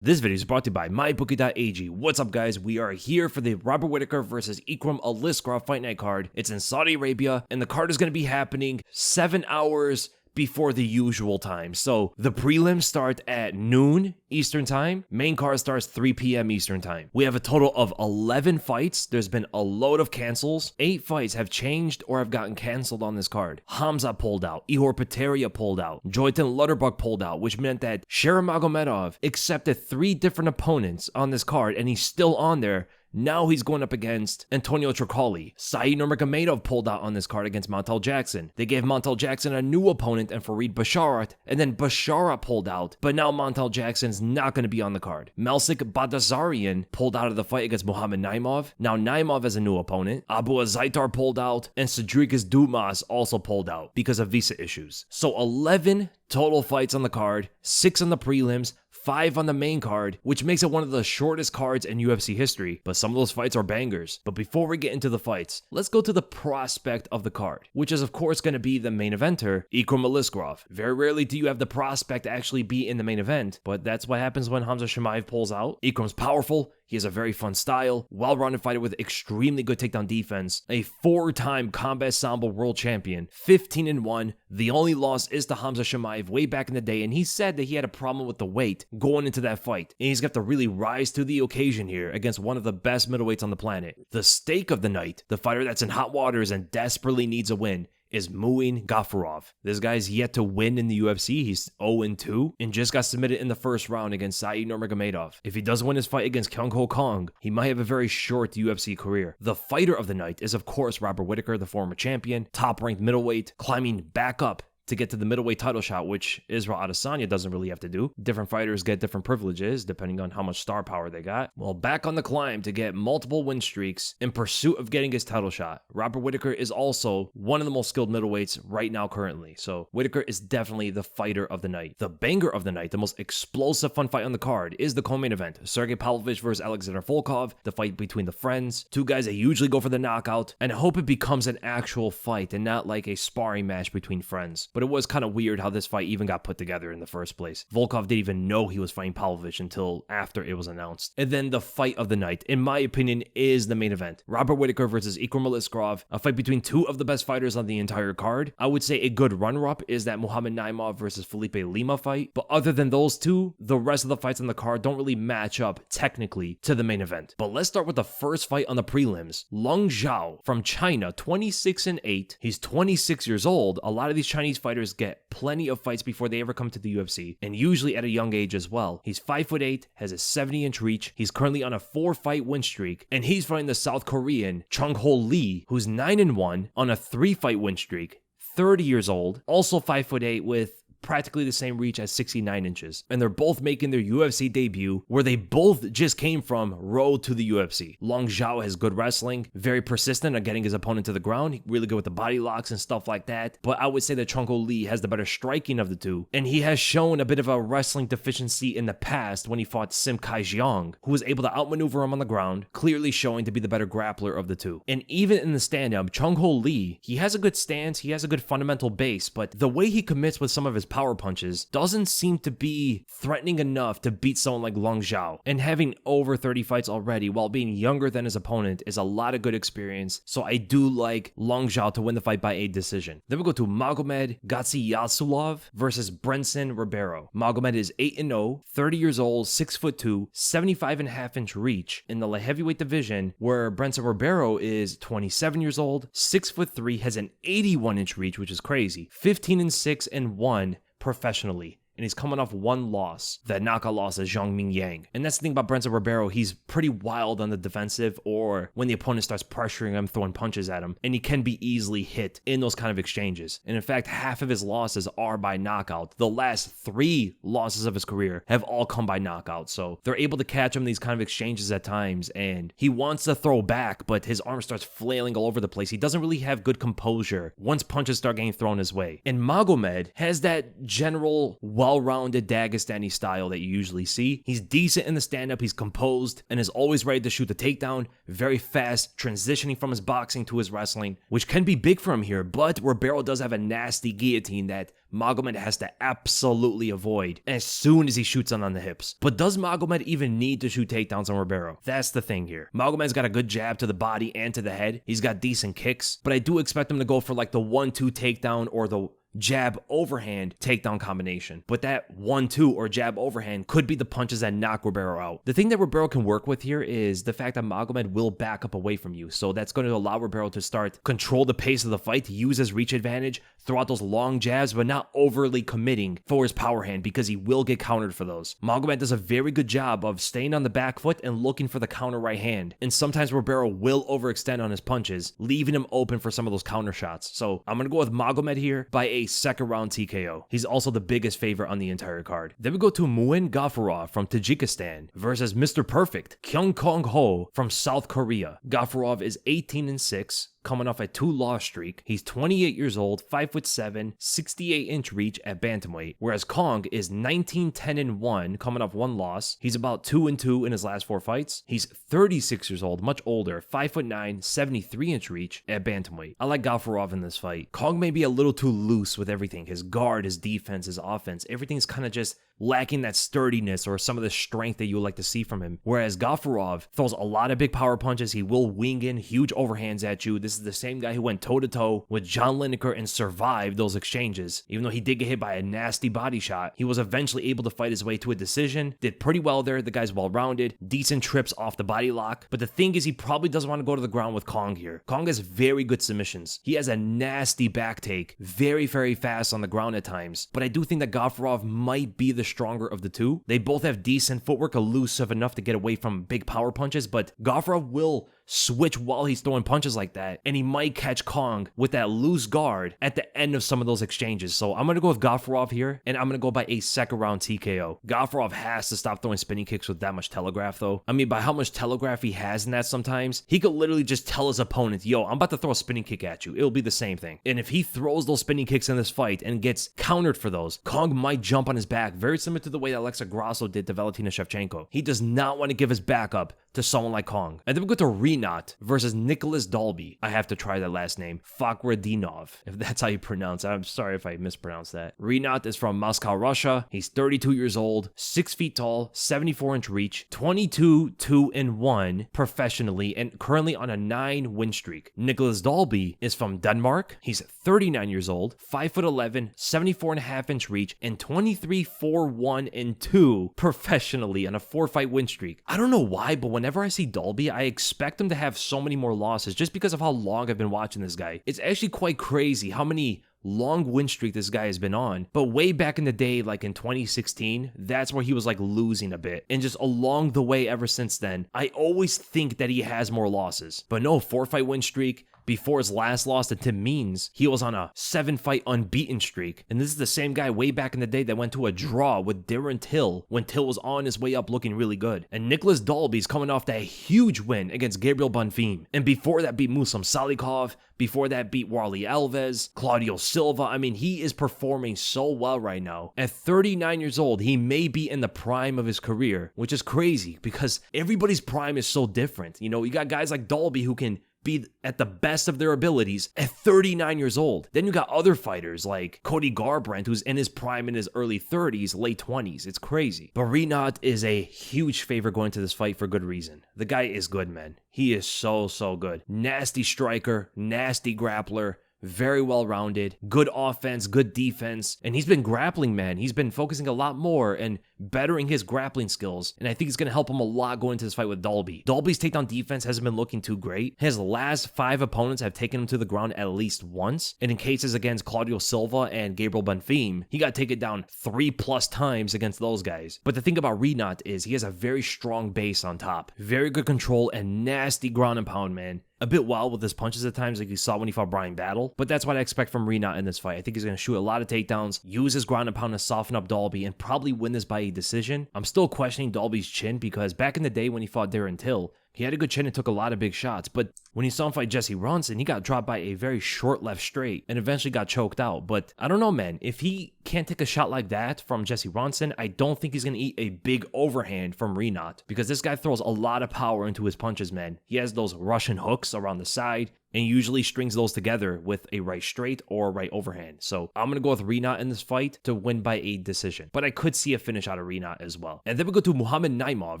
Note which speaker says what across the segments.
Speaker 1: This video is brought to you by MyBookie.ag. What's up, guys? We are here for the Robert Whittaker versus Ikram Aliskerov Fight Night card. It's in Saudi Arabia, and the card is going to be happening 7 hours before the usual time. So the prelims start at noon Eastern time. Main card starts 3 p.m. Eastern time. We have a total of 11 fights. There's been a load of cancels. 8 fights have changed or have gotten canceled on this card. Khamzat pulled out. Ihor Peteria pulled out. Joyton Lutterbach pulled out, which meant that Shara Magomedov accepted 3 different opponents on this card, and he's still on there. Now he's going up against Antonio Trocoli. Said Nurmagomedov pulled out on this card against Montel Jackson. They gave Montel Jackson a new opponent and Farid Basharat, and then Bashara pulled out, but now Montel Jackson's not going to be on the card. Melsik Badazarian pulled out of the fight against Muhammad Naimov. Now Naimov has a new opponent. Abu Azaitar pulled out, and Cedrikas Dumas also pulled out because of visa issues. So 11 total fights on the card, 6 on the prelims, 5 on the main card, which makes it one of the shortest cards in UFC history, but some of those fights are bangers. But before we get into the fights, let's go to the prospect of the card, which is of course going to be the main eventer, Ikram Aliskerov. Very rarely do you have the prospect actually be in the main event, but that's what happens when Khamzat Chimaev pulls out. Ikram's powerful. He has a very fun style, well-rounded fighter with extremely good takedown defense, a 4-time combat sambo world champion, 15-1. The only loss is to Khamzat Chimaev way back in the day, and he said that he had a problem with the weight going into that fight, and he's got to really rise to the occasion here against one of the best middleweights on the planet. The stake of the night, the fighter that's in hot waters and desperately needs a win, is Muin Gafurov. This guy's yet to win in the UFC. He's 0-2 and just got submitted in the first round against Said Nurmagomedov. If he does win his fight against Kyung-Ho Kang, he might have a very short UFC career. The fighter of the night is of course Robert Whittaker, the former champion, top-ranked middleweight, climbing back up to get to the middleweight title shot, which Israel Adesanya doesn't really have to do. Different fighters get different privileges depending on how much star power they got. Well, back on the climb to get multiple win streaks in pursuit of getting his title shot, Robert Whittaker is also one of the most skilled middleweights right now currently. So Whittaker is definitely the fighter of the night. The banger of the night, the most explosive fun fight on the card, is the co-main event. Sergei Pavlovich versus Alexander Volkov, the fight between the friends. 2 guys that usually go for the knockout, and I hope it becomes an actual fight and not like a sparring match between friends. But it was kind of weird how this fight even got put together in the first place. Volkov didn't even know he was fighting Pavlovich until after it was announced. And then the fight of the night, in my opinion, is the main event. Robert Whittaker versus Ikram Aliskerov, a fight between 2 of the best fighters on the entire card. I would say a good runner-up is that Muhammad Naimov versus Felipe Lima fight. But other than those 2, the rest of the fights on the card don't really match up technically to the main event. But let's start with the first fight on the prelims. Long Xiao from China, 26-8. He's 26 years old. A lot of these Chinese fighters get plenty of fights before they ever come to the UFC, and usually at a young age as well. He's 5'8", has a 70-inch reach. He's currently on a 4-fight win streak, and he's fighting the South Korean Chung-Ho Lee, who's 9-1 on a 3-fight win streak. 30 years old, also 5'8", with practically the same reach as 69 inches. And they're both making their UFC debut, where they both just came from road to the UFC. Long Xiao has good wrestling, very persistent at getting his opponent to the ground, really good with the body locks and stuff like that. But I would say that Chung-Ho Lee has the better striking of the 2, and he has shown a bit of a wrestling deficiency in the past when he fought Sim Kai-jiang, who was able to outmaneuver him on the ground, clearly showing to be the better grappler of the 2. And even in the stand-up, Chung-Ho Lee, he has a good stance, he has a good fundamental base, but the way he commits with some of his power punches doesn't seem to be threatening enough to beat someone like Long Xiao. And having over 30 fights already while being younger than his opponent is a lot of good experience, so I do like Long Xiao to win the fight by a decision. Then we go to Magomed Gadzhiyasulov versus Brendson Ribeiro. Magomed is 8-0, 30 years old, 6'2", 75.5-inch reach in the light heavyweight division, where Brendson Ribeiro is 27 years old, 6'3", has an 81-inch reach, which is crazy, 15-6-1 professionally. And he's coming off 1 loss, that knockout loss at Zhang Yang. And that's the thing about Brendson Ribeiro, he's pretty wild on the defensive, or when the opponent starts pressuring him, throwing punches at him, and he can be easily hit in those kind of exchanges. And in fact, half of his losses are by knockout. The last 3 losses of his career have all come by knockout, so they're able to catch him in these kind of exchanges at times, and he wants to throw back, but his arm starts flailing all over the place. He doesn't really have good composure once punches start getting thrown his way. And Magomed has that general well-rounded Dagestani style that you usually see. He's decent in the stand-up, he's composed, and is always ready to shoot the takedown, very fast, transitioning from his boxing to his wrestling, which can be big for him here, but Ribeiro does have a nasty guillotine that Magomed has to absolutely avoid as soon as he shoots on the hips. But does Magomed even need to shoot takedowns on Ribeiro? That's the thing here. Magomed's got a good jab to the body and to the head. He's got decent kicks, but I do expect him to go for like the 1-2 takedown or the jab overhand takedown combination. But that 1-2 or jab overhand could be the punches that knock Ribeiro out. The thing that Ribeiro can work with here is the fact that Magomed will back up away from you. So that's going to allow Ribeiro to start control the pace of the fight, to use his reach advantage, throw out those long jabs, but not overly committing for his power hand because he will get countered for those. Magomed does a very good job of staying on the back foot and looking for the counter right hand. And sometimes Ribeiro will overextend on his punches, leaving him open for some of those counter shots. So I'm going to go with Magomed here by a second round TKO. He's also the biggest favorite on the entire card. Then we go to Muin Gafurov from Tajikistan versus Mr. Perfect Kyung-Ho from South Korea. Gafurov is 18-6. Coming off a 2-loss streak. He's 28 years old, 5'7", 68-inch reach at bantamweight, whereas Kang is 19-10-1, coming off 1 loss. He's about 2-2 in his last 4 fights. He's 36 years old, much older, 5'9", 73-inch reach at bantamweight. I like Gafurov in this fight. Kang may be a little too loose with everything. His guard, his defense, his offense, everything's kind of just lacking that sturdiness or some of the strength that you would like to see from him. Whereas Gafurov throws a lot of big power punches. He will wing in huge overhands at you. This is the same guy who went toe-to-toe with John Lineker and survived those exchanges. Even though he did get hit by a nasty body shot, he was eventually able to fight his way to a decision. Did pretty well there. The guy's well-rounded. Decent trips off the body lock. But the thing is, he probably doesn't want to go to the ground with Kang here. Kang has very good submissions. He has a nasty back take. Very, very fast on the ground at times. But I do think that Gafurov might be the stronger of the two. They both have decent footwork, elusive enough to get away from big power punches, but Gafurov will switch while he's throwing punches like that, and he might catch Kang with that loose guard at the end of some of those exchanges. So I'm going to go with Gafurov here, and I'm going to go by a second round TKO. Gafurov has to stop throwing spinning kicks with that much telegraph, though. I mean, by how much telegraph he has in that sometimes, he could literally just tell his opponent, yo, I'm about to throw a spinning kick at you. It'll be the same thing. And if he throws those spinning kicks in this fight and gets countered for those, Kang might jump on his back, very similar to the way that Alexa Grasso did to Valentina Shevchenko. He does not want to give his back up to someone like Kang. And then we go to Rinat versus Nicolas Dalby. I have to try that last name. Fakhretdinov, if that's how you pronounce it. I'm sorry if I mispronounced that. Rinat is from Moscow, Russia. He's 32 years old, 6 feet tall, 74-inch reach, 22-2-1 professionally, and currently on a 9-win streak. Nicolas Dalby is from Denmark. He's 39 years old, 5'11", 74.5-inch reach, and 23-4-1-2 professionally on a 4-fight win streak. I don't know why, but whenever I see Dalby, I expect him to have so many more losses just because of how long I've been watching this guy. It's actually quite crazy how many long win streak this guy has been on. But way back in the day, like in 2016, that's where he was like losing a bit. And just along the way ever since then, I always think that he has more losses. But no, 4-fight win streak. Before his last loss to Tim Means, he was on a 7-fight unbeaten streak. And this is the same guy way back in the day that went to a draw with Darren Till when Till was on his way up looking really good. And Nicolas Dalby's coming off that huge win against Gabriel Bonfim. And before that beat Musam Salikov, before that beat Warley Alves, Claudio Silva. I mean, he is performing so well right now. At 39 years old, he may be in the prime of his career, which is crazy because everybody's prime is so different. You know, you got guys like Dalby who can be at the best of their abilities at 39 years old. Then you got other fighters like Cody Garbrandt, who's in his prime in his early 30s, late 20s. It's crazy. But Rinat is a huge favorite going to this fight for good reason. The guy is good, man. He is so good. Nasty striker, nasty grappler, very well-rounded, good offense, good defense, and he's been grappling, man. He's been focusing a lot more and bettering his grappling skills, and I think it's going to help him a lot going into this fight with Dalby. Dalby's takedown defense hasn't been looking too great. His last 5 opponents have taken him to the ground at least once, and in cases against Claudio Silva and Gabriel Bonfim, he got taken down 3+ times against those guys. But the thing about Rinat is he has a very strong base on top, very good control, and nasty ground and pound, man. A bit wild with his punches at times, like you saw when he fought Brian Battle. But that's what I expect from Rinat in this fight. I think he's going to shoot a lot of takedowns, use his ground and pound to soften up Dalby, and probably win this by a decision. I'm still questioning Dalby's chin because back in the day when he fought Darren Till He had a good chin and took a lot of big shots, but when he saw him fight Jesse Ronson, he got dropped by a very short left straight and eventually got choked out. But I don't know, man. If he can't take a shot like that from Jesse Ronson, I don't think he's going to eat a big overhand from Rinat, because this guy throws a lot of power into his punches, man. He has those Russian hooks around the side and usually strings those together with a right straight or right overhand. So I'm going to go with Rinat in this fight to win by a decision, but I could see a finish out of Rinat as well. And then we go to Muhammad Naimov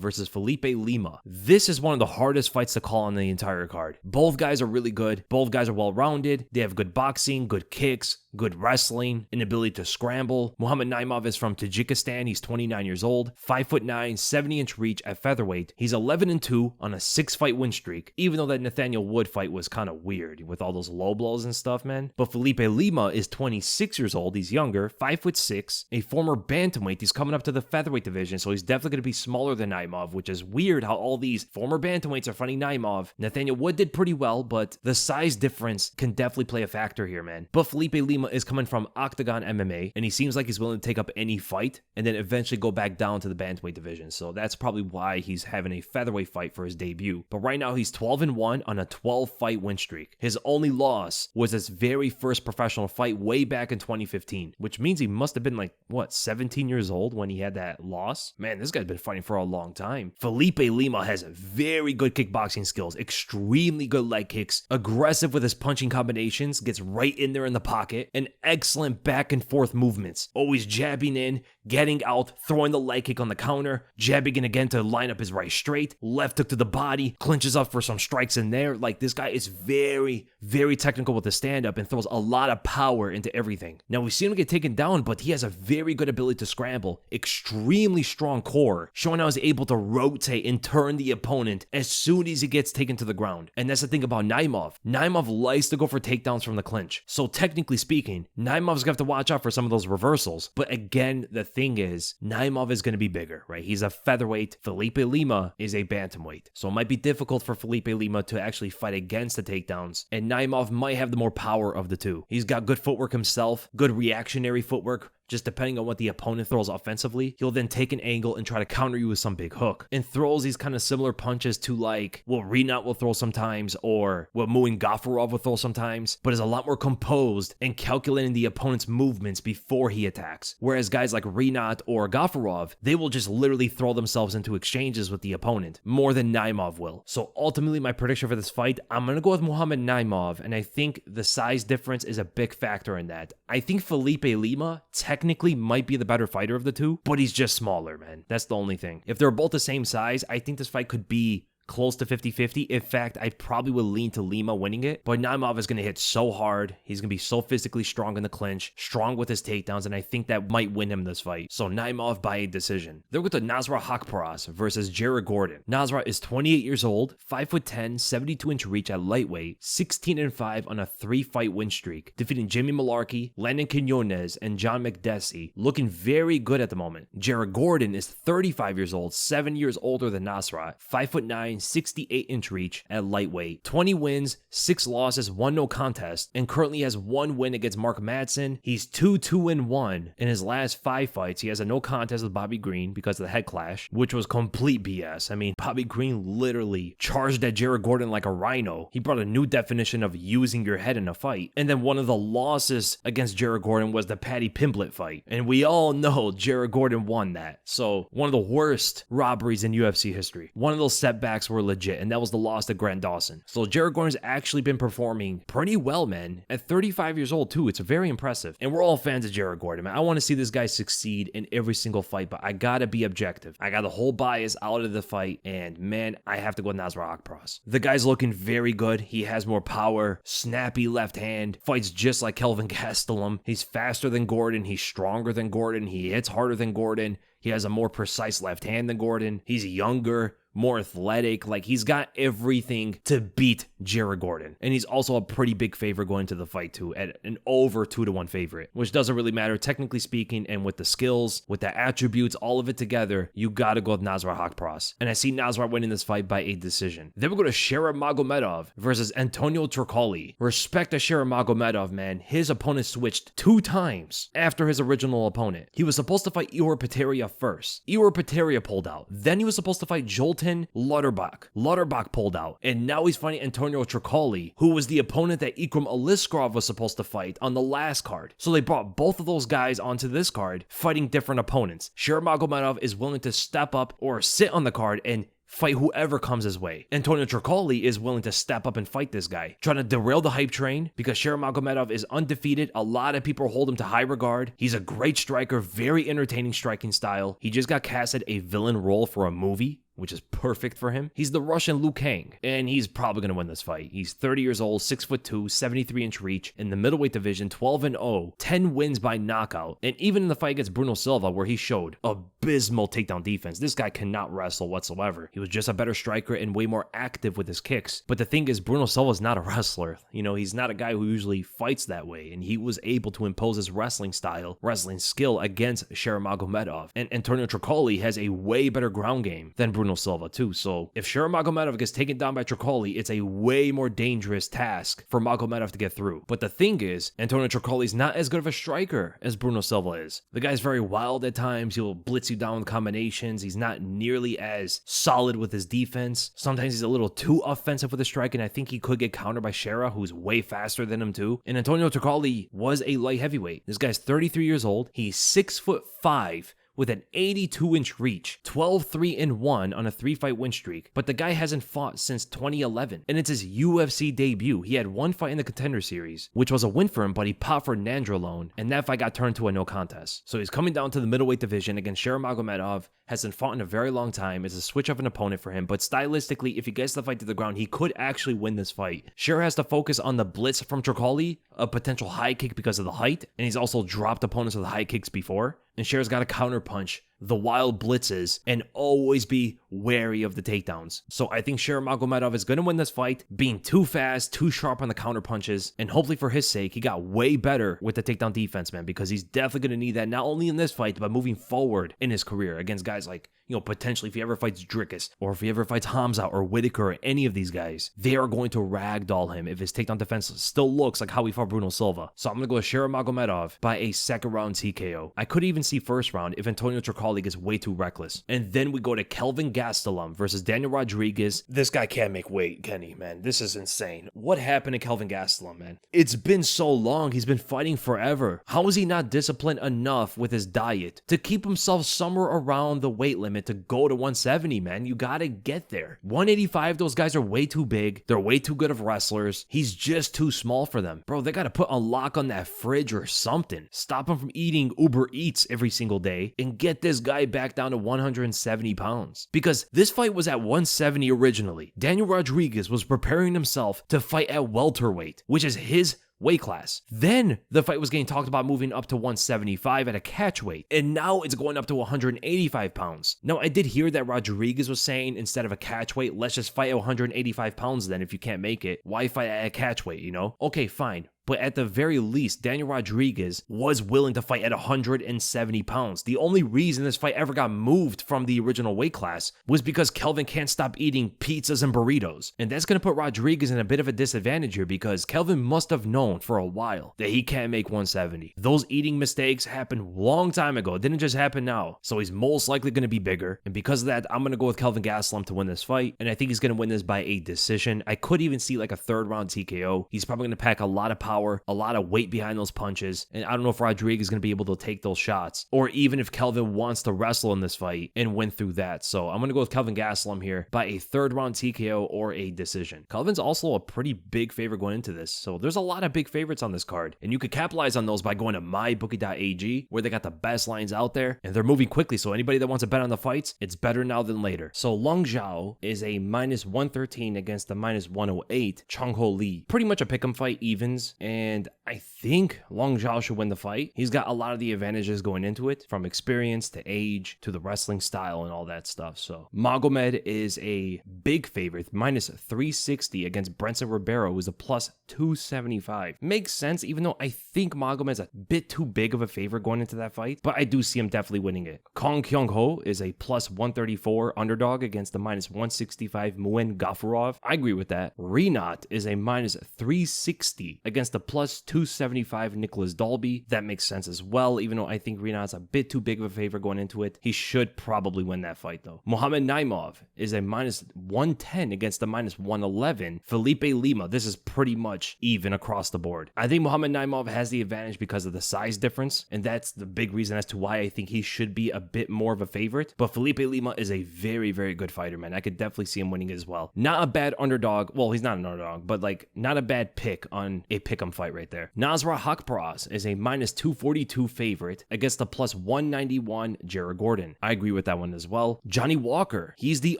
Speaker 1: versus Felipe Lima. This is one of the hardest fights to call on the entire card. Both guys are really good. Both guys are well-rounded. They have good boxing, good kicks, good wrestling, an ability to scramble. Muhammad Naimov is from Tajikistan. He's 29 years old, 5'9", 70-inch reach at featherweight. He's 11-2 on a 6-fight win streak, even though that Nathaniel Wood fight was kind of weird with all those low blows and stuff, man. But Felipe Lima is 26 years old. He's younger, 5'6", a former bantamweight. He's coming up to the featherweight division, so he's definitely going to be smaller than Naimov, which is weird how all these former bantamweights are fighting Naimov. Nathaniel Wood did pretty well, but the size difference can definitely play a factor here, man. But Felipe Lima is coming from Octagon MMA, and he seems like he's willing to take up any fight and then eventually go back down to the bantamweight division. So that's probably why he's having a featherweight fight for his debut. But right now he's 12-1 on a 12-fight win streak. His only loss was his very first professional fight way back in 2015, which means he must have been like, 17 years old when he had that loss? Man, this guy's been fighting for a long time. Felipe Lima has very good kickboxing skills, extremely good leg kicks, aggressive with his punching combinations, gets right in there in the pocket, and excellent back and forth movements. Always jabbing in, getting out, throwing the leg kick on the counter, jabbing in again to line up his right straight, left hook to the body, clinches up for some strikes in there. Like, this guy is very, very technical with the stand-up and throws a lot of power into everything. Now, we've seen him get taken down, but he has a very good ability to scramble, extremely strong core, showing how he's able to rotate and turn the opponent as soon as he gets taken to the ground. And that's the thing about Naimov. Naimov likes to go for takedowns from the clinch. So technically speaking, Naimov's gonna have to watch out for some of those reversals. But again, the thing is, Naimov is gonna be bigger, right? He's a featherweight. Felipe Lima is a bantamweight. So it might be difficult for Felipe Lima to actually fight against the takedowns. And Naimov might have the more power of the two. He's got good footwork himself, good reactionary footwork. Just depending on what the opponent throws offensively, he'll then take an angle and try to counter you with some big hook. And throws these kind of similar punches to like what Rinat will throw sometimes or what Muin Gafurov will throw sometimes, but is a lot more composed and calculating the opponent's movements before he attacks. Whereas guys like Rinat or Gafurov, they will just literally throw themselves into exchanges with the opponent more than Naimov will. So ultimately, my prediction for this fight, I'm going to go with Muhammad Naimov, and I think the size difference is a big factor in that. I think Felipe Lima technically might be the better fighter of the two, but he's just smaller, man. That's the only thing. If they're both the same size, I think this fight could be close to 50-50. In fact, I probably would lean to Lima winning it, but Naimov is going to hit so hard. He's going to be so physically strong in the clinch, strong with his takedowns, and I think that might win him this fight. So Naimov by a decision. Then we go to Nasrat Haqparast versus Jared Gordon. Nasrat is 28 years old, 5'10", 72-inch reach at lightweight, 16-5 on a 3-fight win streak, defeating Jimmy Malarkey, Landon Quinones, and John McDessie, looking very good at the moment. Jared Gordon is 35 years old, 7 years older than Nasrat, 5'9", 68-inch reach at lightweight, 20 wins, 6 losses, 1 no contest, and currently has 1 win against Mark Madsen. He's 2-2-1 in his last 5 fights. He has a no contest with Bobby Green because of the head clash, which was complete BS. I mean, Bobby Green literally charged at Jared Gordon like a rhino. He brought a new definition of using your head in a fight. And then one of the losses against Jared Gordon was the Paddy Pimblett fight, and we all know Jared Gordon won that. So one of the worst robberies in UFC history. One of those setbacks were legit, and that was the loss to Grant Dawson. So Jared Gordon's actually been performing pretty well, man. At 35 years old, too. It's very impressive. And we're all fans of Jared Gordon, man. I want to see this guy succeed in every single fight, but I gotta be objective. I got the whole bias out of the fight, and man, I have to go with Nasrat Haqparast. The guy's looking very good. He has more power, snappy left hand, fights just like Kelvin Gastelum. He's faster than Gordon. He's stronger than Gordon. He hits harder than Gordon. He has a more precise left hand than Gordon. He's younger, more athletic. Like, he's got everything to beat Jared Gordon. And he's also a pretty big favorite going to the fight, too, at an over 2-1 favorite, which doesn't really matter, technically speaking. And with the skills, with the attributes, all of it together, you gotta go with Nasrat Haqparast. And I see Nasrat winning this fight by a decision. Then we go to Shara Magomedov versus Antonio Trocoli. Respect to Shara Magomedov, man. His opponent switched 2 times after his original opponent. He was supposed to fight Ihor Potieria first. Ihor Potieria pulled out. Then he was supposed to fight Joel Hamilton Lauterbach. Lauterbach pulled out, and now he's fighting Antonio Trocoli, who was the opponent that Ikram Aliskerov was supposed to fight on the last card. So they brought both of those guys onto this card, fighting different opponents. Shara Magomedov is willing to step up or sit on the card and fight whoever comes his way. Antonio Trocoli is willing to step up and fight this guy, trying to derail the hype train because Shara Magomedov is undefeated. A lot of people hold him to high regard. He's a great striker, very entertaining striking style. He just got casted a villain role for a movie, which is perfect for him. He's the Russian Liu Kang, and he's probably going to win this fight. He's 30 years old, 6'2", 73-inch reach, in the middleweight division, 12-0, 10 wins by knockout, and even in the fight against Bruno Silva, where he showed abysmal takedown defense, this guy cannot wrestle whatsoever. He was just a better striker and way more active with his kicks. But the thing is, Bruno Silva's not a wrestler. You know, he's not a guy who usually fights that way, and he was able to impose his wrestling style, wrestling skill against Shara Magomedov. And Antonio Trocoli has a way better ground game than Bruno Silva too. So if Shara Magomedov gets taken down by Trocoli, it's a way more dangerous task for Magomedov to get through. But the thing is, Antonio Trocoli's not as good of a striker as Bruno Silva is. The guy's very wild at times. He'll blitz you down with combinations. He's not nearly as solid with his defense. Sometimes he's a little too offensive with his strike, and I think he could get countered by Shara, who's way faster than him too. And Antonio Trocoli was a light heavyweight. This guy's 33 years old. He's 6'5", with an 82-inch reach, 12-3-1 on a 3-fight win streak. But the guy hasn't fought since 2011, and it's his UFC debut. He had one fight in the Contender Series, which was a win for him, but he popped for Nandrolone, and that fight got turned to a no contest. So he's coming down to the middleweight division against Shara Magomedov. Hasn't fought in a very long time. It's a switch of an opponent for him, but stylistically, if he gets the fight to the ground, he could actually win this fight. Shara has to focus on the blitz from Trocoli, a potential high kick because of the height, and he's also dropped opponents with high kicks before. And Shara's got to counterpunch the wild blitzes and always be wary of the takedowns. So I think Shara Magomedov is going to win this fight, being too fast, too sharp on the counterpunches, and hopefully for his sake, he got way better with the takedown defense, man, because he's definitely going to need that not only in this fight, but moving forward in his career against guys like, you know, potentially if he ever fights Dricus, or if he ever fights Khamzat or Whittaker or any of these guys, they are going to ragdoll him if his takedown defense still looks like how he fought Bruno Silva. So I'm going to go with Shara Magomedov by a second round TKO. I could even see first round if Antonio Trocoli gets way too reckless. And then we go to Kelvin Gastelum versus Daniel Rodriguez. This guy can't make weight, can he, man? This is insane. What happened to Kelvin Gastelum, man? It's been so long. He's been fighting forever. How is he not disciplined enough with his diet to keep himself somewhere around the weight limit to go to 170, man? You gotta get there. 185, those guys are way too big. They're way too good of wrestlers. He's just too small for them. Bro, they gotta put a lock on that fridge or something. Stop him from eating Uber Eats every single day and get this guy back down to 170 pounds. Because this fight was at 170 originally. Daniel Rodriguez was preparing himself to fight at welterweight, which is his weight class. Then the fight was getting talked about moving up to 175 at a catch weight, and now it's going up to 185 pounds. Now, I did hear that Rodriguez was saying instead of a catch weight, let's just fight at 185 pounds then if you can't make it. Why fight at a catch weight, you know? Okay, fine. But at the very least, Daniel Rodriguez was willing to fight at 170 pounds. The only reason this fight ever got moved from the original weight class was because Kelvin can't stop eating pizzas and burritos. And that's going to put Rodriguez in a bit of a disadvantage here because Kelvin must have known for a while that he can't make 170. Those eating mistakes happened a long time ago. It didn't just happen now. So he's most likely going to be bigger. And because of that, I'm going to go with Kelvin Gastelum to win this fight. And I think he's going to win this by a decision. I could even see like a third round TKO. He's probably going to pack a lot of power, a lot of weight behind those punches, and I don't know if Rodriguez is going to be able to take those shots, or even if Kelvin wants to wrestle in this fight and win through that. So I'm going to go with Kelvin Gastelum here by a third round TKO or a decision. Kelvin's also a pretty big favorite going into this, so there's a lot of big favorites on this card, and you could capitalize on those by going to mybookie.ag, where they got the best lines out there, and they're moving quickly, so anybody that wants to bet on the fights, it's better now than later. So Long Xiao is a -113 against the -108 Kyung-Ho Lee. Pretty much a pick'em fight, evens, and I think Long Xiao should win the fight. He's got a lot of the advantages going into it, from experience to age to the wrestling style and all that stuff. So Magomed is a big favorite, -360 against Brendson Ribeiro, who's a +275. Makes sense, even though I think Magomed's a bit too big of a favorite going into that fight, but I do see him definitely winning it. Kyung-Ho is a +134 underdog against the -165 Muin Gafurov. I agree with that. Rinat is a -360 against against the plus 275 Nicolas Dalby. That makes sense as well, even though I think Rinat's a bit too big of a favorite going into it. He should probably win that fight though. Mohamed Naimov is a minus 110 against the minus 111 Felipe Lima. This is pretty much even across the board. I think Mohamed Naimov has the advantage because of the size difference, and that's the big reason as to why I think he should be a bit more of a favorite. But Felipe Lima is a very, very good fighter, man. I could definitely see him winning as well. Not a bad underdog. Well, he's not an underdog, but like not a bad pick on a pick'em fight right there. Nasrat Hakparas is a minus 242 favorite against the plus 191 Jared Gordon. I agree with that one as well. Johnny Walker, he's the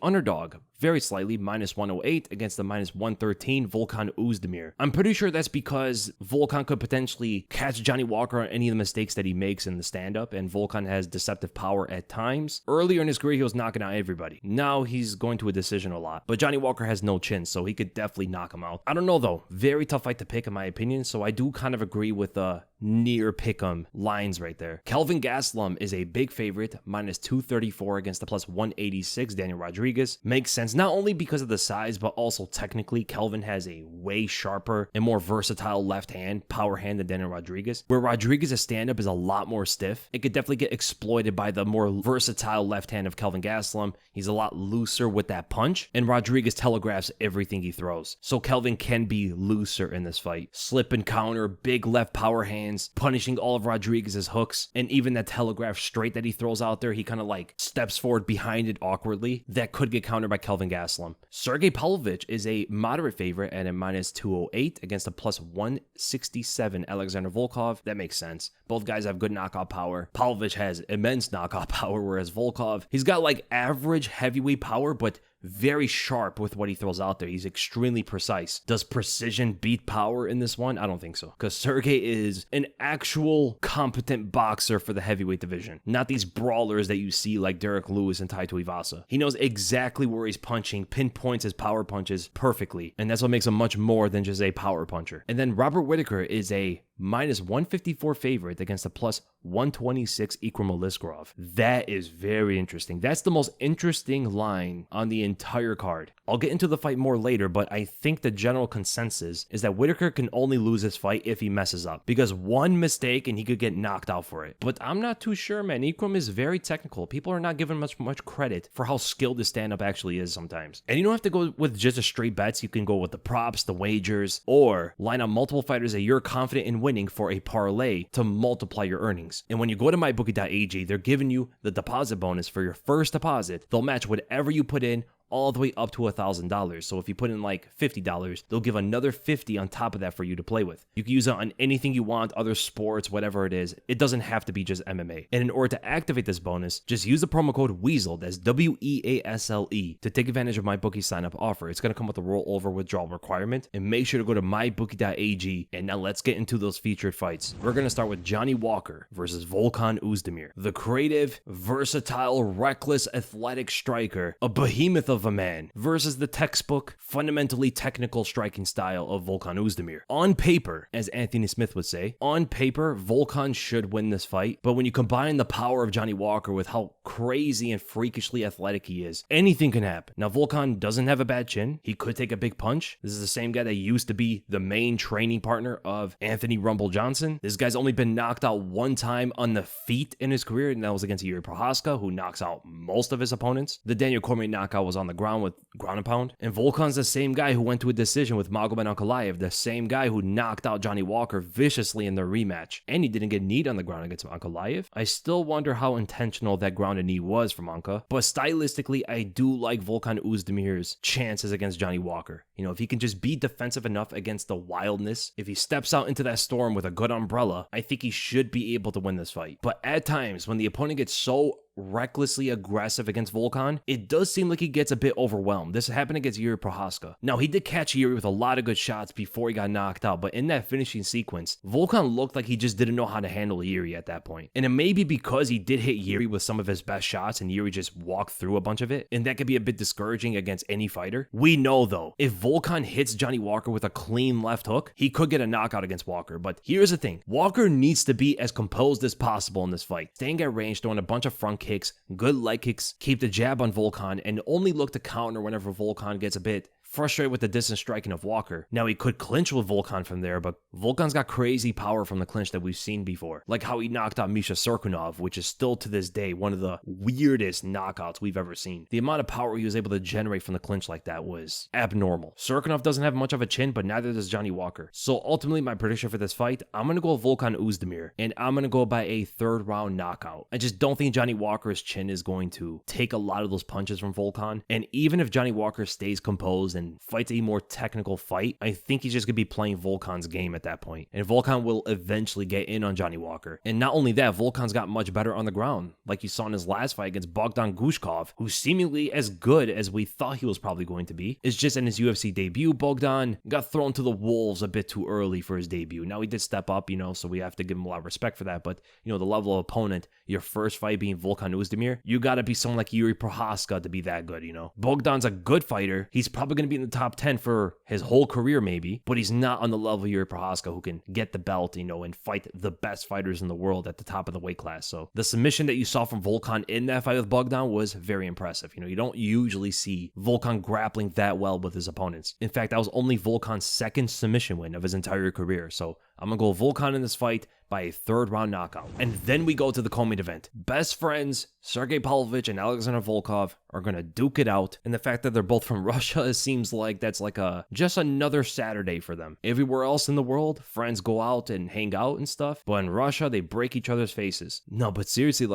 Speaker 1: underdog, very slightly, minus 108 against the minus 113 Volkan Oezdemir. I'm pretty sure that's because Volkan could potentially catch Johnny Walker on any of the mistakes that he makes in the stand-up, and Volkan has deceptive power at times. Earlier in his career, he was knocking out everybody. Now he's going to a decision a lot, but Johnny Walker has no chin, so he could definitely knock him out. I don't know though, very tough fight to pick in my opinion, so I do kind of agree with the near pick'em lines right there. Kelvin Gastelum is a big favorite, minus 234 against the plus 186 Daniel Rodriguez. Makes sense not only because of the size, but also technically Kelvin has a way sharper and more versatile left hand, power hand than Daniel Rodriguez. Where Rodriguez's stand-up is a lot more stiff, it could definitely get exploited by the more versatile left hand of Kelvin Gastelum. He's a lot looser with that punch, and Rodriguez telegraphs everything he throws. So Kelvin can be looser in this fight. Slip and counter, big left power hands, punishing all of Rodriguez's hooks, and even that telegraph straight that he throws out there, he kind of like steps forward behind it awkwardly. That could get countered by Kelvin Gastelum. Sergei Pavlovich is a moderate favorite at a minus 208 against a plus 167 Alexander Volkov. That makes sense. Both guys have good knockout power. Pavlovich has immense knockout power, whereas Volkov, he's got like average heavyweight power, but very sharp with what he throws out there. He's extremely precise. Does precision beat power in this one? I don't think so, because Sergei is an actual competent boxer for the heavyweight division, not these brawlers that you see like Derek Lewis and Tai Tuivasa. He knows exactly where he's punching, pinpoints his power punches perfectly, and that's what makes him much more than just a power puncher. And then Robert Whittaker is a minus 154 favorite against a plus 126 Ikram Aliskerov. That is very interesting. That's the most interesting line on the entire card. I'll get into the fight more later, but I think the general consensus is that Whittaker can only lose this fight if he messes up, because one mistake and he could get knocked out for it. But I'm not too sure, man. Ikram is very technical. People are not giving much credit for how skilled his stand-up actually is sometimes. And you don't have to go with just a straight bets. You can go with the props, the wagers, or line up multiple fighters that you're confident in winning for a parlay to multiply your earnings. And when you go to mybookie.ag, they're giving you the deposit bonus for your first deposit. They'll match whatever you put in all the way up to $1,000. So if you put in like $50, they'll give another $50 on top of that for you to play with. You can use it on anything you want, other sports, whatever it is. It doesn't have to be just MMA. And in order to activate this bonus, just use the promo code WEASEL, that's WEASLE, to take advantage of MyBookie sign-up offer. It's going to come with a rollover withdrawal requirement. And make sure to go to mybookie.ag. And now let's get into those featured fights. We're going to start with Johnny Walker versus Volkan Oezdemir. The creative, versatile, reckless, athletic striker, a behemoth of a man, versus the textbook, fundamentally technical striking style of Volkan Oezdemir. On paper, as Anthony Smith would say, on paper, Volkan should win this fight, but when you combine the power of Johnny Walker with how crazy and freakishly athletic he is, anything can happen. Now, Volkan doesn't have a bad chin. He could take a big punch. This is the same guy that used to be the main training partner of Anthony Rumble Johnson. This guy's only been knocked out one time on the feet in his career, and that was against Yuri Prohaska, who knocks out most of his opponents. The Daniel Cormier knockout was on the ground with ground and pound. And Volkan's the same guy who went to a decision with Magomed Ankalaev, the same guy who knocked out Johnny Walker viciously in their rematch. And he didn't get kneed on the ground against Ankalaev. I still wonder how intentional that grounded knee was from Anka. But stylistically, I do like Volkan Oezdemir's chances against Johnny Walker. You know, if he can just be defensive enough against the wildness, if he steps out into that storm with a good umbrella, I think he should be able to win this fight. But at times, when the opponent gets so recklessly aggressive against Volkan, it does seem like he gets a bit overwhelmed. This happened against Yuri Prohaska. Now, he did catch Yuri with a lot of good shots before he got knocked out, but in that finishing sequence, Volkan looked like he just didn't know how to handle Yuri at that point. And it may be because he did hit Yuri with some of his best shots and Yuri just walked through a bunch of it, and that could be a bit discouraging against any fighter. We know though, if Volkan hits Johnny Walker with a clean left hook, he could get a knockout against Walker. But here's the thing, Walker needs to be as composed as possible in this fight. Staying at range, throwing a bunch of front kicks, good leg kicks, keep the jab on Volkan, and only look to counter whenever Volkan gets a bit frustrated with the distance striking of Walker. Now he could clinch with Volkan from there, but Volkan's got crazy power from the clinch that we've seen before. Like how he knocked out Misha Cirkunov, which is still to this day one of the weirdest knockouts we've ever seen. The amount of power he was able to generate from the clinch like that was abnormal. Cirkunov doesn't have much of a chin, but neither does Johnny Walker. So ultimately, my prediction for this fight, I'm going to go Volkan Oezdemir, and I'm going to go by a third round knockout. I just don't think Johnny Walker's chin is going to take a lot of those punches from Volkan, and even if Johnny Walker stays composed and fights a more technical fight, I think he's just going to be playing Volkan's game at that point, and Volkan will eventually get in on Johnny Walker. And not only that, Volkan's got much better on the ground, like you saw in his last fight against Bogdan Gushkov, who's seemingly as good as we thought he was probably going to be. It's just in his UFC debut, Bogdan got thrown to the wolves a bit too early for his debut. Now he did step up, so we have to give him a lot of respect for that, but the level of opponent, your first fight being Volkan Oezdemir, you gotta be someone like Yuri Prohaska to be that good, Bogdan's a good fighter. He's probably gonna be in the top 10 for his whole career maybe, but he's not on the level of Yuri Prohaska who can get the belt, and fight the best fighters in the world at the top of the weight class. So the submission that you saw from Volkan in that fight with Bogdan was very impressive. You don't usually see Volkan grappling that well with his opponents. In fact, that was only Volkan's second submission win of his entire career. So I'm going to go Volkan in this fight by a third round knockout. And then we go to the co-main event. Best friends, Sergei Pavlovich and Alexander Volkov are going to duke it out. And the fact that they're both from Russia, it seems like that's like just another Saturday for them. Everywhere else in the world, friends go out and hang out and stuff. But in Russia, they break each other's faces. No, but seriously,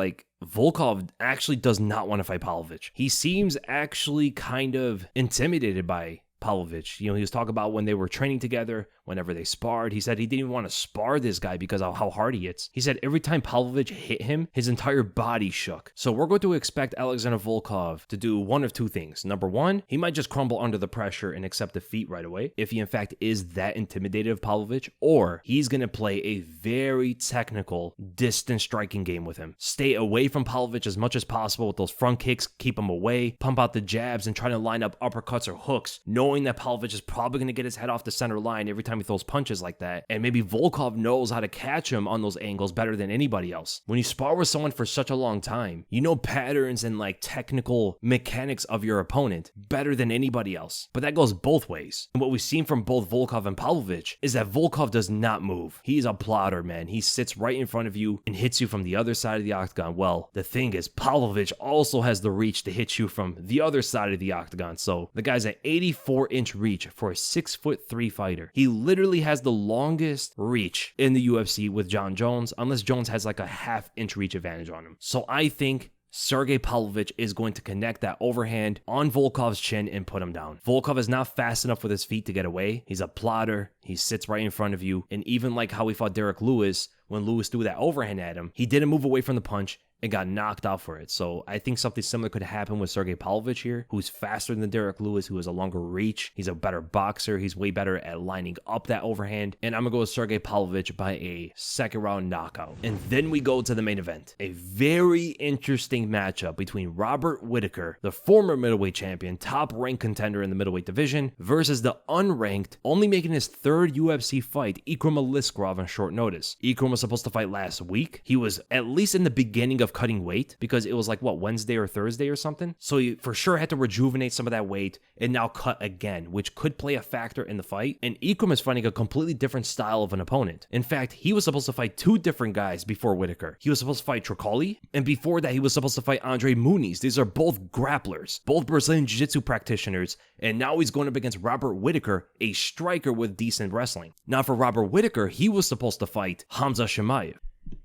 Speaker 1: Volkov actually does not want to fight Pavlovich. He seems actually kind of intimidated by Pavlovich. He was talking about when they were training together, whenever they sparred, he said he didn't even want to spar this guy because of how hard he hits. He said every time Pavlovich hit him, his entire body shook. So we're going to expect Alexander Volkov to do one of two things. Number one, he might just crumble under the pressure and accept defeat right away, if he in fact is that intimidated of Pavlovich, or he's going to play a very technical distance striking game with him. Stay away from Pavlovich as much as possible with those front kicks, keep him away, pump out the jabs, and try to line up uppercuts or hooks, knowing that Pavlovich is probably going to get his head off the center line every time he throws punches like that. And maybe Volkov knows how to catch him on those angles better than anybody else. When you spar with someone for such a long time, you know patterns and technical mechanics of your opponent better than anybody else. But that goes both ways. And what we've seen from both Volkov and Pavlovich is that Volkov does not move. He's a plotter, man. He sits right in front of you and hits you from the other side of the octagon. Well, the thing is, Pavlovich also has the reach to hit you from the other side of the octagon. So the guy's an 84-inch reach for a 6'3" fighter. He literally has the longest reach in the UFC with John Jones, unless Jones has a half-inch reach advantage on him. So I think Sergei Pavlovich is going to connect that overhand on Volkov's chin and put him down. Volkov is not fast enough with his feet to get away. He's a plotter. He sits right in front of you. And even like how we fought Derek Lewis, when Lewis threw that overhand at him, he didn't move away from the punch and got knocked out for it. So I think something similar could happen with Sergei Pavlovich here, who's faster than Derek Lewis, who has a longer reach. He's a better boxer. He's way better at lining up that overhand. And I'm going to go with Sergei Pavlovich by a second round knockout. And then we go to the main event. A very interesting matchup between Robert Whittaker, the former middleweight champion, top ranked contender in the middleweight division, versus the unranked, only making his third UFC fight, Ikram Aliskerov on short notice. Ikram was supposed to fight last week. He was at least in the beginning of cutting weight because it was Wednesday or Thursday or something. So he for sure had to rejuvenate some of that weight and now cut again, which could play a factor in the fight. And Ikram is fighting a completely different style of an opponent. In fact, he was supposed to fight two different guys before Whittaker. He was supposed to fight Trocoli, and before that he was supposed to fight Andre Muniz. These are both grapplers, both Brazilian Jiu-Jitsu practitioners, and now he's going up against Robert Whittaker, a striker with decent wrestling. Now for Robert Whittaker, he was supposed to fight Khamzat Chimaev.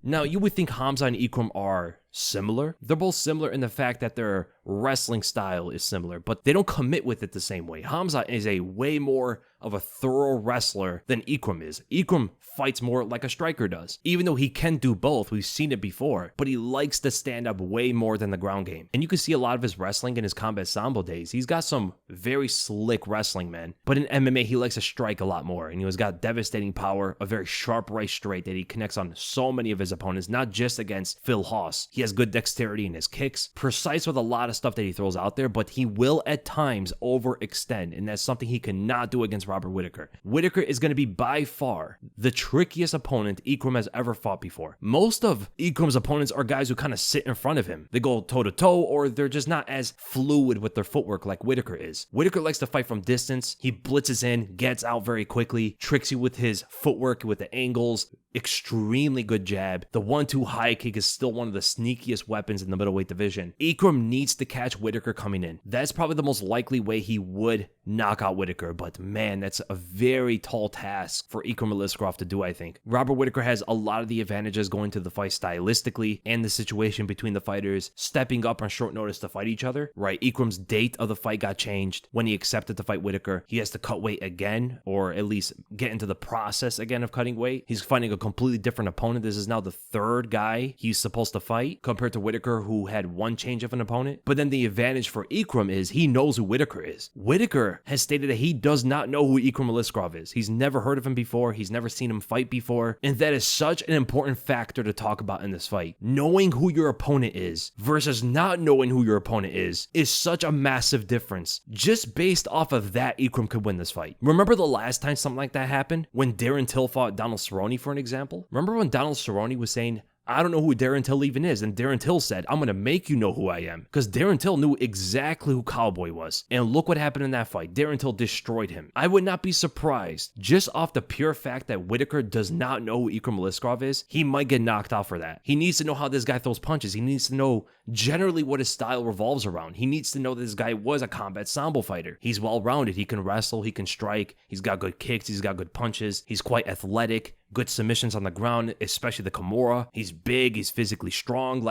Speaker 1: Now, you would think Khamzat and Ikram are similar. They're both similar in the fact that their wrestling style is similar, but they don't commit with it the same way. Khamzat is a way more of a thorough wrestler than Ikram is. Ikram fights more like a striker does. Even though he can do both, we've seen it before, but he likes to stand up way more than the ground game. And you can see a lot of his wrestling in his combat sambo days. He's got some very slick wrestling, man. But in MMA, he likes to strike a lot more, and he's got devastating power, a very sharp right straight that he connects on so many of his opponents, not just against Phil Haas. He has good dexterity in his kicks, precise with a lot of stuff that he throws out there, but he will at times overextend, and that's something he cannot do against Robert Whittaker. Whittaker is going to be by far the trickiest opponent Ikram has ever fought before. Most of Ikram's opponents are guys who kind of sit in front of him. They go toe-to-toe, or they're just not as fluid with their footwork like Whittaker is. Whittaker likes to fight from distance. He blitzes in, gets out very quickly, tricks you with his footwork, with the angles, extremely good jab. The 1-2 high kick is still one of the sneakiest weapons in the middleweight division. Ikram needs to catch Whittaker coming in. That's probably the most likely way he would knock out Whittaker, but man, that's a very tall task for Ikram Aliskerov to do, I think. Robert Whittaker has a lot of the advantages going to the fight stylistically and the situation between the fighters stepping up on short notice to fight each other, right? Ikram's date of the fight got changed when he accepted to fight Whittaker. He has to cut weight again, or at least get into the process again of cutting weight. He's fighting a completely different opponent. This is now the third guy he's supposed to fight compared to Whittaker, who had one change of an opponent. But then the advantage for Ikram is he knows who Whittaker is. Whittaker has stated that he does not know who Ikram Aliskerov is. He's never heard of him before. He's never seen him fight before. And that is such an important factor to talk about in this fight. Knowing who your opponent is versus not knowing who your opponent is such a massive difference. Just based off of that, Ikram could win this fight. Remember the last time something like that happened? When Darren Till fought Donald Cerrone, for an example? Remember when Donald Cerrone was saying, I don't know who Darren Till even is. And Darren Till said, I'm going to make you know who I am. Because Darren Till knew exactly who Cowboy was. And look what happened in that fight. Darren Till destroyed him. I would not be surprised, just off the pure fact that Whittaker does not know who Ikram Aliskerov is, he might get knocked out for that. He needs to know how this guy throws punches. He needs to know generally what his style revolves around. He needs to know that this guy was a combat sambo fighter. He's well-rounded. He can wrestle. He can strike. He's got good kicks. He's got good punches. He's quite athletic. Good submissions on the ground, especially the Kimura. He's big, he's physically strong.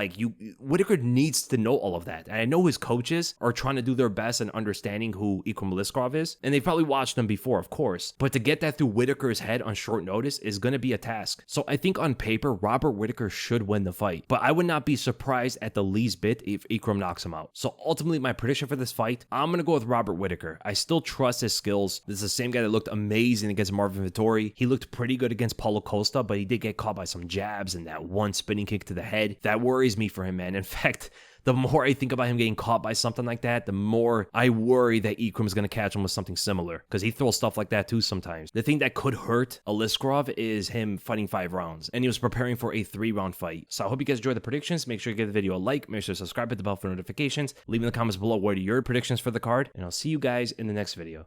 Speaker 1: Whittaker needs to know all of that. And I know his coaches are trying to do their best in understanding who Ikram Aliskerov is. And they've probably watched him before, of course. But to get that through Whittaker's head on short notice is going to be a task. So I think on paper, Robert Whittaker should win the fight. But I would not be surprised at the least bit if Ikram knocks him out. So ultimately, my prediction for this fight, I'm going to go with Robert Whittaker. I still trust his skills. This is the same guy that looked amazing against Marvin Vettori. He looked pretty good against Paulo Costa, but he did get caught by some jabs and that one spinning kick to the head. That worries me for him, man. In fact, the more I think about him getting caught by something like that, the more I worry that Ikram is going to catch him with something similar, because he throws stuff like that too sometimes. The thing that could hurt Aliskerov is him fighting 5 rounds, and he was preparing for a 3-round fight. So I hope you guys enjoyed the predictions. Make sure you give the video a like. Make sure to subscribe, hit the bell for notifications. Leave in the comments below what are your predictions for the card, and I'll see you guys in the next video.